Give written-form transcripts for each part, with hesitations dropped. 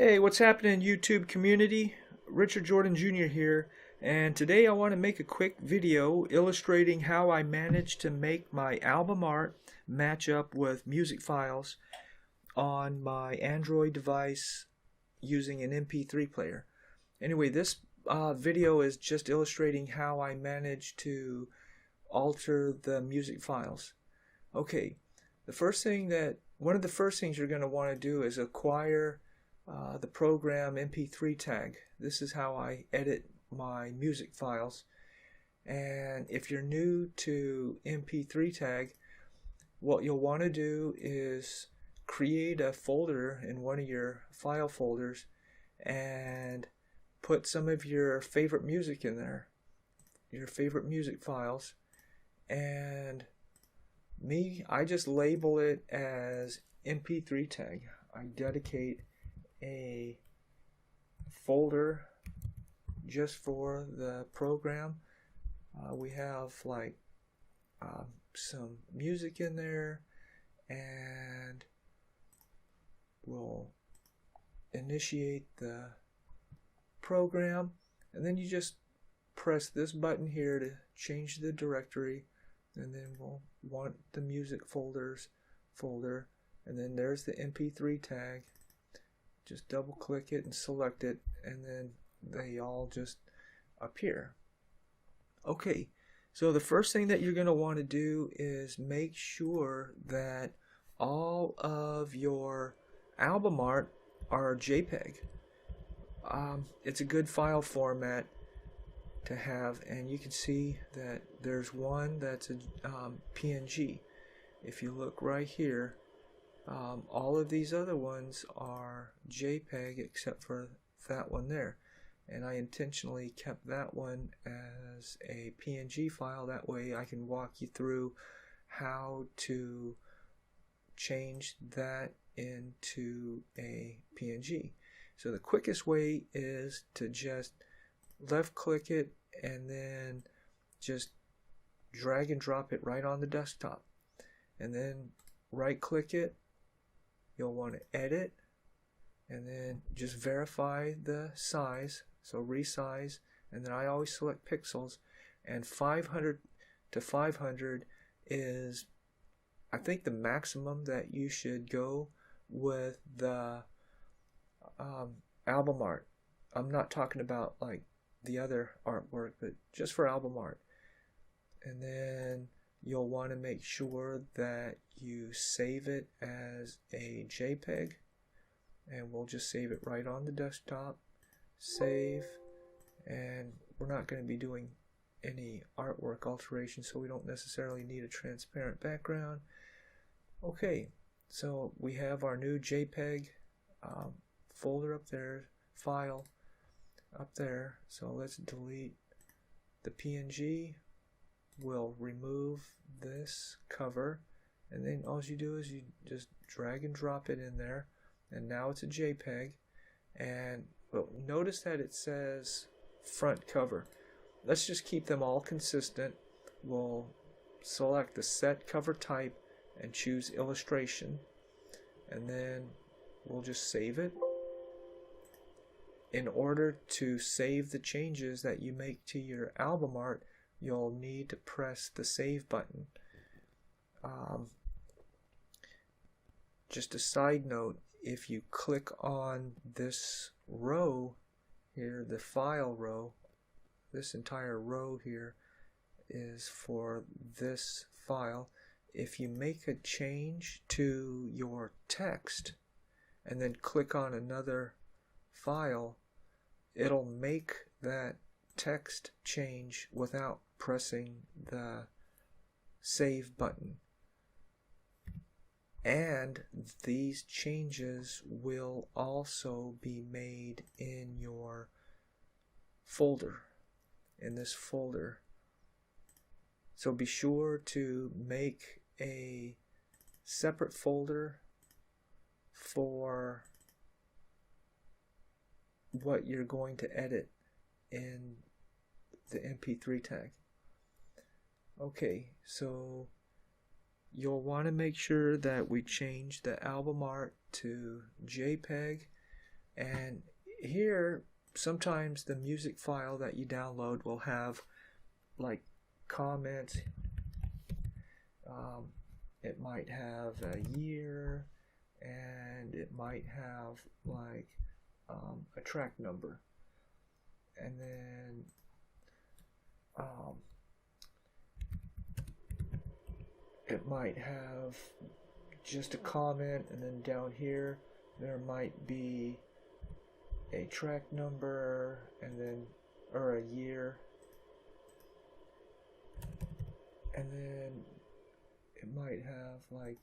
Hey, what's happening, YouTube community? Richard Jordan Jr. here, and today I want to make a quick video illustrating how I managed to make my album art match up with music files on my Android device using an MP3 player. Anyway, this video is just illustrating how I managed to alter the music files. Okay, one of the first things you're going to want to do is acquire the program MP3 tag. This is how I edit my music files. And if you're new to MP3 tag, what you'll want to do is create a folder in one of your file folders and put some of your favorite music in there, your favorite music files. And I just label it as MP3 tag. I dedicate a folder just for the program. We have like some music in there, and we'll initiate the program, and then you just press this button here to change the directory, and then we'll want the music folder, and then there's the MP3 tag. Just double click it and select it, and then they all just appear. Okay, so the first thing that you're going to want to do is make sure that all of your album art are JPEG. It's a good file format to have, and you can see that there's one that's a PNG. If you look right here, all of these other ones are JPEG except for that one there, and I intentionally kept that one as a PNG file. That way I can walk you through how to change that into a PNG. So the quickest way is to just left click it and then just drag and drop it right on the desktop, and then right click it. You'll want to edit, and then just verify the size, so resize, and then I always select pixels, and 500 to 500 is, I think, the maximum that you should go with the album art. I'm not talking about like the other artwork, but just for album art. And then you'll want to make sure that you save it as a JPEG, and we'll just save it right on the desktop. Save, and we're not going to be doing any artwork alteration, so we don't necessarily need a transparent background. Okay, so we have our new JPEG folder up there, file up there. So let's delete the PNG. We'll remove this cover, and then all you do is you just drag and drop it in there, and now it's a JPEG. And notice that it says front cover. Let's just keep them all consistent. We'll select the set cover type and choose illustration, and then we'll just save it. In order to save the changes that you make to your album art, you'll need to press the save button. Just a side note, if you click on this row here, the file row, this entire row here is for this file. If you make a change to your text and then click on another file, it'll make that text change without pressing the save button. And these changes will also be made in your folder, in this folder. So be sure to make a separate folder for what you're going to edit in the MP3 tag. Okay, so you'll want to make sure that we change the album art to JPEG, And here, sometimes the music file that you download will have like comments. It might have a year, and it might have like a track number, and then it might have just a comment, and then down here there might be a track number, and then or a year, and then it might have like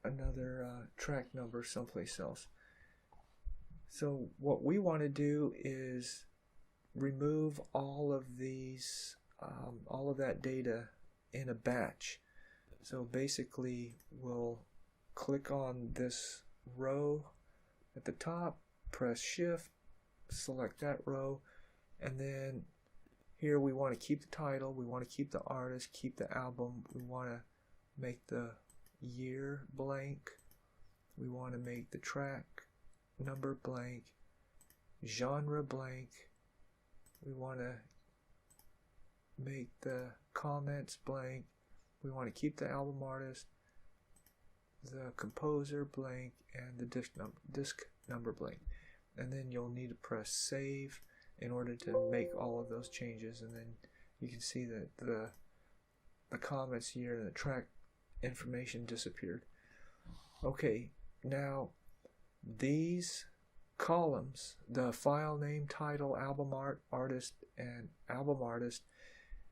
another track number someplace else. So what we want to do is remove all of these, all of that data in a batch. So basically we'll click on this row at the top, press shift, select that row, and then here we want to keep the title, we want to keep the artist, keep the album, we want to make the year blank, we want to make the track number blank, genre blank, we want to make the comments blank, we want to keep the album artist, the composer blank, and the disc number blank. And then you'll need to press save in order to make all of those changes, and then you can see that the comments here and the track information disappeared. Okay, now these columns, the file name, title, album art, artist, and album artist,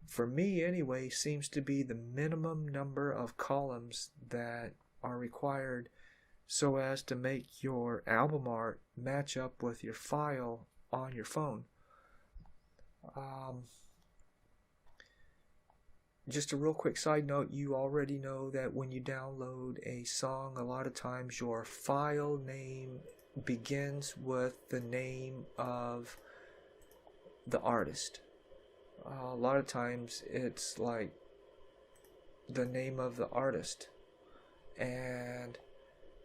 for me anyway, seems to be the minimum number of columns that are required so as to make your album art match up with your file on your phone. Just a real quick side note, you already know that when you download a song, a lot of times your file name begins with the name of the artist. A lot of times it's like the name of the artist, and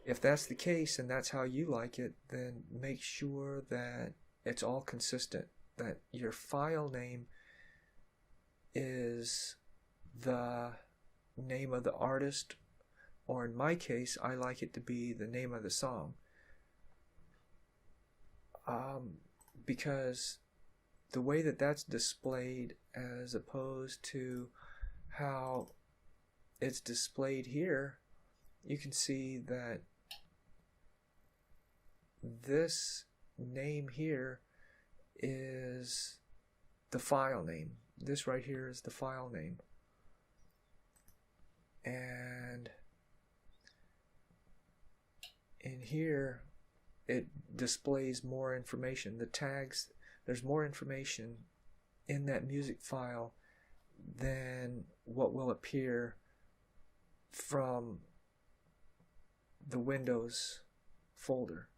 if that's the case and that's how you like it, then make sure that it's all consistent, that your file name is the name of the artist, or in my case I like it to be the name of the song, because the way that that's displayed as opposed to how it's displayed here, you can see that this name here is the file name. This right here is the file name. And in here it displays more information. The tags, there's more information in that music file than what will appear from the Windows folder.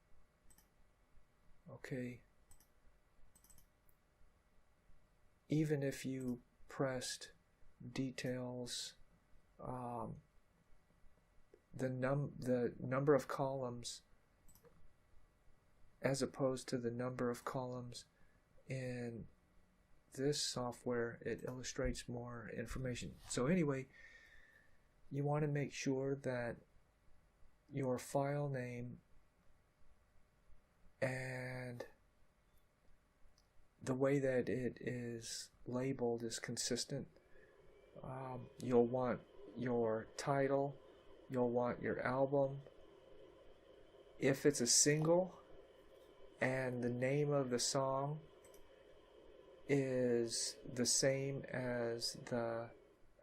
Okay. Even if you pressed details, the number of columns as opposed to the number of columns in this software, it illustrates more information. So anyway, you want to make sure that your file name and the way that it is labeled is consistent. You'll want your title, you'll want your album. If it's a single and the name of the song is the same as the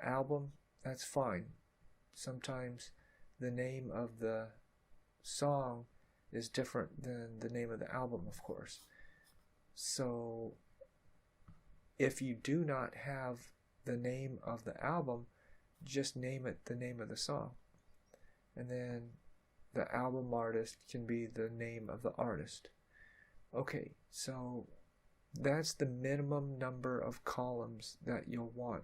album, that's fine. Sometimes the name of the song is different than the name of the album, of course. So if you do not have the name of the album, just name it the name of the song, and then the album artist can be the name of the artist. Okay, so that's the minimum number of columns that you'll want.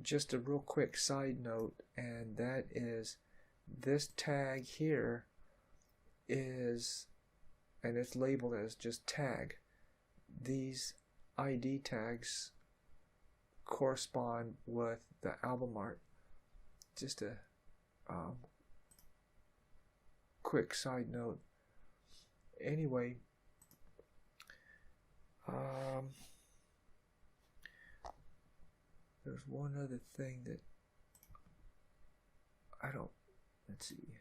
Just a real quick side note, and that is this tag here is, and it's labeled as just tag. These ID tags correspond with the album art. Just a quick side note. Anyway, there's one other thing that let's see.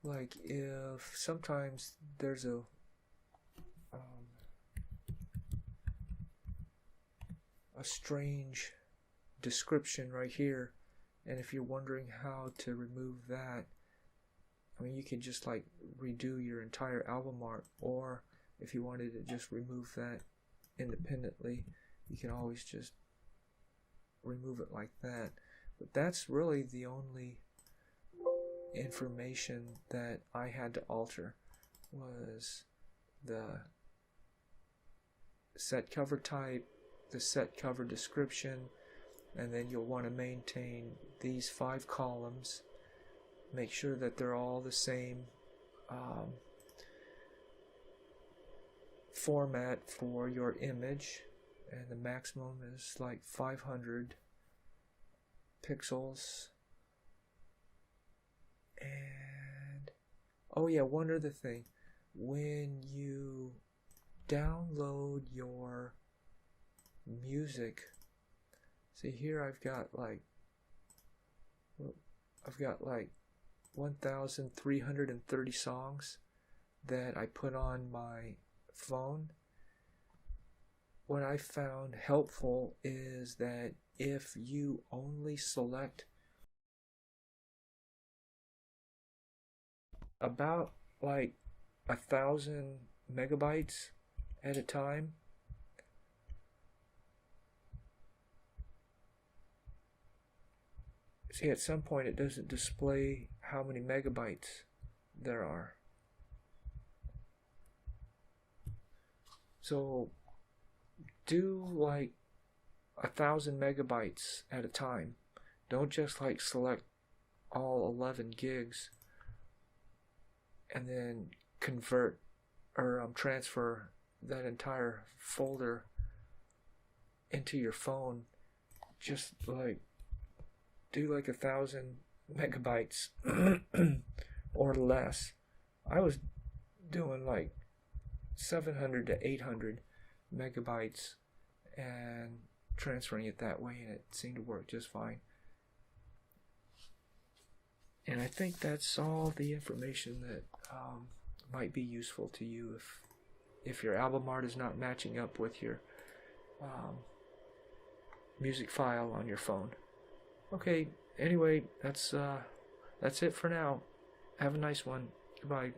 Like if sometimes there's a strange description right here, and if you're wondering how to remove that, I mean, you can just like redo your entire album art, or if you wanted to just remove that independently, you can always just remove it like that. But that's really the only information that I had to alter, was the set cover type, the set cover description, and then you'll want to maintain these 5 columns. Make sure that they're all the same format for your image, and the maximum is like 500 pixels. And oh yeah, one other thing, when you download your music, see here I've got like 1,330 songs that I put on my phone. What I found helpful is that if you only select about like 1,000 megabytes at a time, see, at some point it doesn't display how many megabytes there are. So do like 1,000 megabytes at a time. Don't just like select all 11 gigs and then convert or transfer that entire folder into your phone. Just like do like 1,000 megabytes or less. I was doing like 700 to 800 megabytes and transferring it that way, and it seemed to work just fine. And I think that's all the information that might be useful to you if your album art is not matching up with your music file on your phone. Okay, anyway, that's it for now. Have a nice one. Goodbye.